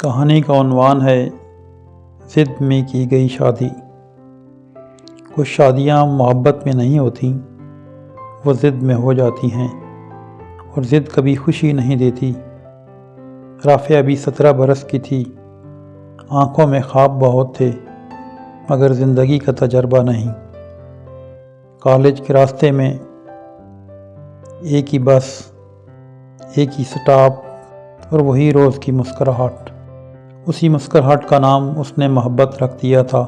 کہانی کا عنوان ہے ضد میں کی گئی شادی۔ کچھ شادیاں محبت میں نہیں ہوتیں، وہ ضد میں ہو جاتی ہیں، اور ضد کبھی خوشی نہیں دیتی۔ رافعہ ابھی 17 برس کی تھی، آنکھوں میں خواب بہت تھے مگر زندگی کا تجربہ نہیں۔ کالج کے راستے میں ایک ہی بس، ایک ہی سٹاپ اور وہی روز کی مسکراہٹ۔ اسی مسکراہٹ کا نام اس نے محبت رکھ دیا تھا۔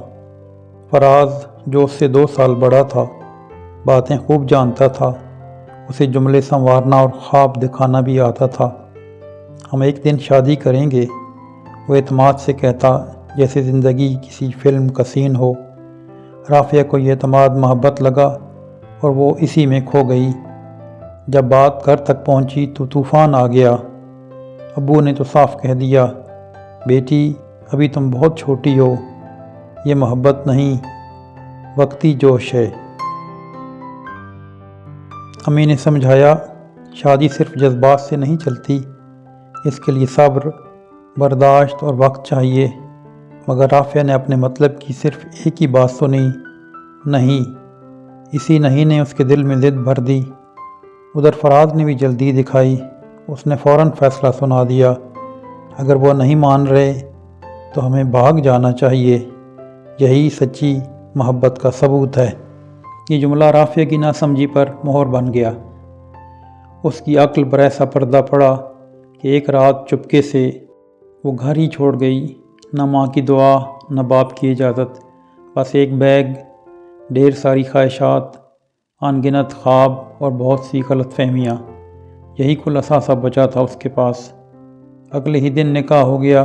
فراز جو اس سے 2 سال بڑا تھا، باتیں خوب جانتا تھا، اسے جملے سنوارنا اور خواب دکھانا بھی آتا تھا۔ ہم ایک دن شادی کریں گے، وہ اعتماد سے کہتا جیسے زندگی کسی فلم کا سین ہو۔ رافعہ کو یہ اعتماد محبت لگا اور وہ اسی میں کھو گئی۔ جب بات گھر تک پہنچی تو طوفان آ گیا۔ ابو نے تو صاف کہہ دیا، بیٹی ابھی تم بہت چھوٹی ہو، یہ محبت نہیں، وقتی جوش ہے۔ امی نے سمجھایا، شادی صرف جذبات سے نہیں چلتی، اس کے لیے صبر، برداشت اور وقت چاہیے۔ مگر رافعہ نے اپنے مطلب کی صرف ایک ہی بات سنی، نہیں۔ اسی نہیں نے اس کے دل میں ضد بھر دی۔ ادھر فراز نے بھی جلدی دکھائی، اس نے فوراً فیصلہ سنا دیا، اگر وہ نہیں مان رہے تو ہمیں بھاگ جانا چاہیے، یہی سچی محبت کا ثبوت ہے۔ یہ جملہ رافعہ کی ناسمجھی پر مہر بن گیا۔ اس کی عقل پر ایسا پردہ پڑا کہ ایک رات چپکے سے وہ گھر ہی چھوڑ گئی، نہ ماں کی دعا، نہ باپ کی اجازت، بس ایک بیگ، ڈھیر ساری خواہشات، ان گنت خواب اور بہت سی غلط فہمیاں، یہی کل اثاثہ بچا تھا اس کے پاس۔ اگلے ہی دن نکاح ہو گیا،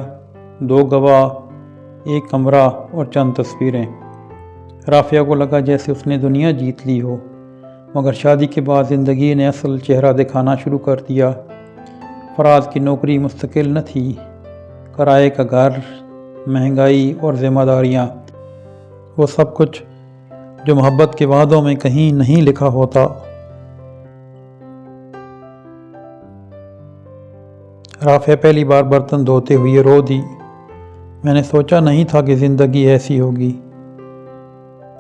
2 گواہ، ایک کمرہ اور چند تصویریں۔ رافعہ کو لگا جیسے اس نے دنیا جیت لی ہو، مگر شادی کے بعد زندگی نے اصل چہرہ دکھانا شروع کر دیا۔ فراز کی نوکری مستقل نہ تھی، کرائے کا گھر، مہنگائی اور ذمہ داریاں، وہ سب کچھ جو محبت کے وعدوں میں کہیں نہیں لکھا ہوتا۔ رافعہ پہلی بار برتن دھوتے ہوئے رو دی، میں نے سوچا نہیں تھا کہ زندگی ایسی ہوگی۔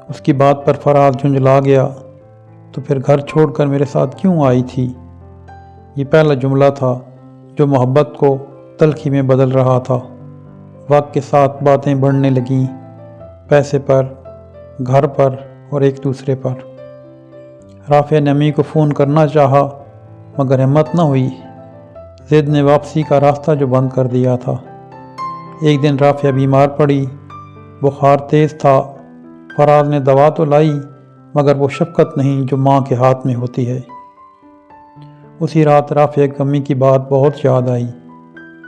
اس کی بات پر فراز جھنجلا گیا، تو پھر گھر چھوڑ کر میرے ساتھ کیوں آئی تھی؟ یہ پہلا جملہ تھا جو محبت کو تلخی میں بدل رہا تھا۔ وقت کے ساتھ باتیں بڑھنے لگیں، پیسے پر، گھر پر اور ایک دوسرے پر۔ رافعہ نے امی کو فون کرنا چاہا مگر ہمت نہ ہوئی، ضد نے واپسی کا راستہ جو بند کر دیا تھا۔ ایک دن رافعہ بیمار پڑی، بخار تیز تھا۔ فراز نے دوا تو لائی مگر وہ شفقت نہیں جو ماں کے ہاتھ میں ہوتی ہے۔ اسی رات رافعہ کی امی کی بات بہت یاد آئی،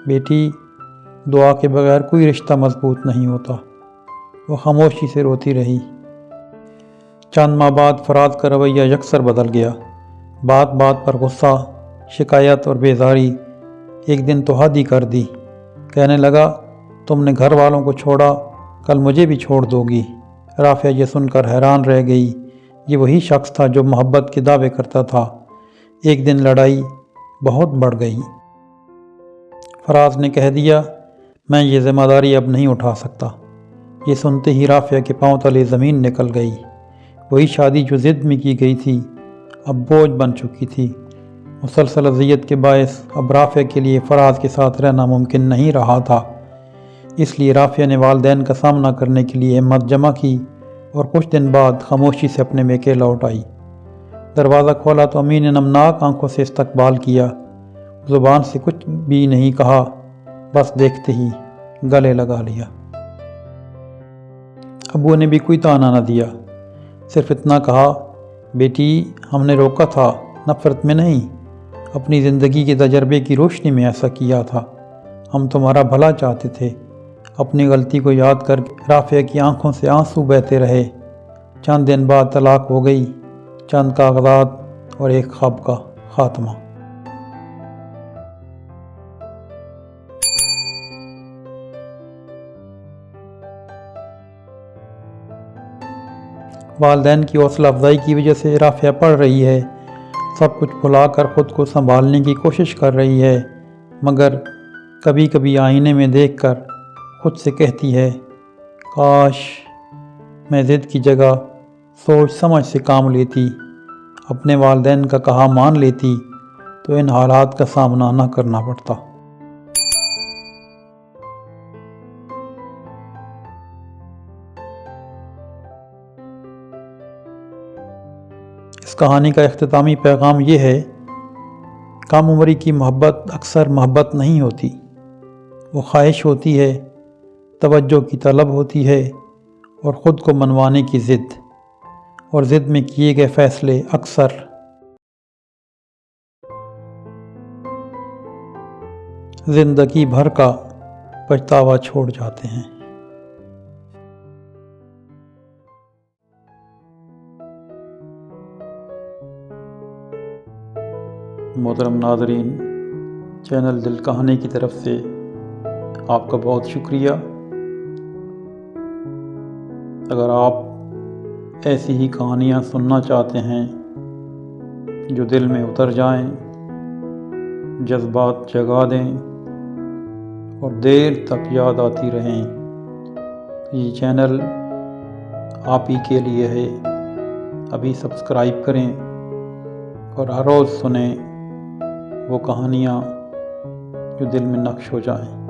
بیٹی دعا کے بغیر کوئی رشتہ مضبوط نہیں ہوتا۔ وہ خاموشی سے روتی رہی۔ چند ماہ بعد فراز کا رویہ یکسر بدل گیا، بات بات پر غصہ، شکایت اور بیزاری۔ ایک دن تو حد ہی کر دی، کہنے لگا تم نے گھر والوں کو چھوڑا، کل مجھے بھی چھوڑ دو گی۔ رافعہ یہ سن کر حیران رہ گئی، یہ وہی شخص تھا جو محبت کے دعوے کرتا تھا۔ ایک دن لڑائی بہت بڑھ گئی۔ فراز نے کہہ دیا، میں یہ ذمہ داری اب نہیں اٹھا سکتا۔ یہ سنتے ہی رافعہ کے پاؤں تلے زمین نکل گئی۔ وہی شادی جو ضد میں کی گئی تھی اب بوجھ بن چکی تھی۔ مسلسل اذیت کے باعث اب رافعہ کے لیے فراز کے ساتھ رہنا ممکن نہیں رہا تھا۔ اس لیے رافعہ نے والدین کا سامنا کرنے کے لیے ہمت جمع کی اور کچھ دن بعد خاموشی سے اپنے میکے لوٹ آئی۔ دروازہ کھولا تو امی نے نمناک آنکھوں سے استقبال کیا، زبان سے کچھ بھی نہیں کہا، بس دیکھتے ہی گلے لگا لیا۔ ابو نے بھی کوئی طعنہ نہ دیا، صرف اتنا کہا، بیٹی ہم نے روکا تھا، نفرت میں نہیں، اپنی زندگی کے تجربے کی روشنی میں ایسا کیا تھا، ہم تمہارا بھلا چاہتے تھے۔ اپنی غلطی کو یاد کر رافعہ کی آنکھوں سے آنسو بہتے رہے۔ چند دن بعد طلاق ہو گئی، چند کاغذات اور ایک خواب کا خاتمہ۔ والدین کی حوصلہ افزائی کی وجہ سے رافعہ پڑھ رہی ہے، سب کچھ بھلا کر خود کو سنبھالنے کی کوشش کر رہی ہے، مگر کبھی کبھی آئینے میں دیکھ کر خود سے کہتی ہے کاش میں ضد کی جگہ سوچ سمجھ سے کام لیتی، اپنے والدین کا کہا مان لیتی تو ان حالات کا سامنا نہ کرنا پڑتا۔ اس کہانی کا اختتامی پیغام یہ ہے، کم عمری کی محبت اکثر محبت نہیں ہوتی، وہ خواہش ہوتی ہے، توجہ کی طلب ہوتی ہے اور خود کو منوانے کی ضد، اور ضد میں کیے گئے فیصلے اکثر زندگی بھر کا پچھتاوا چھوڑ جاتے ہیں۔ محترم ناظرین، چینل دل کہانی کی طرف سے آپ کا بہت شکریہ۔ اگر آپ ایسی ہی کہانیاں سننا چاہتے ہیں جو دل میں اتر جائیں، جذبات جگا دیں اور دیر تک یاد آتی رہیں، تو یہ چینل آپ ہی کے لیے ہے۔ ابھی سبسکرائب کریں اور ہر روز سنیں وہ کہانیاں جو دل میں نقش ہو جائیں۔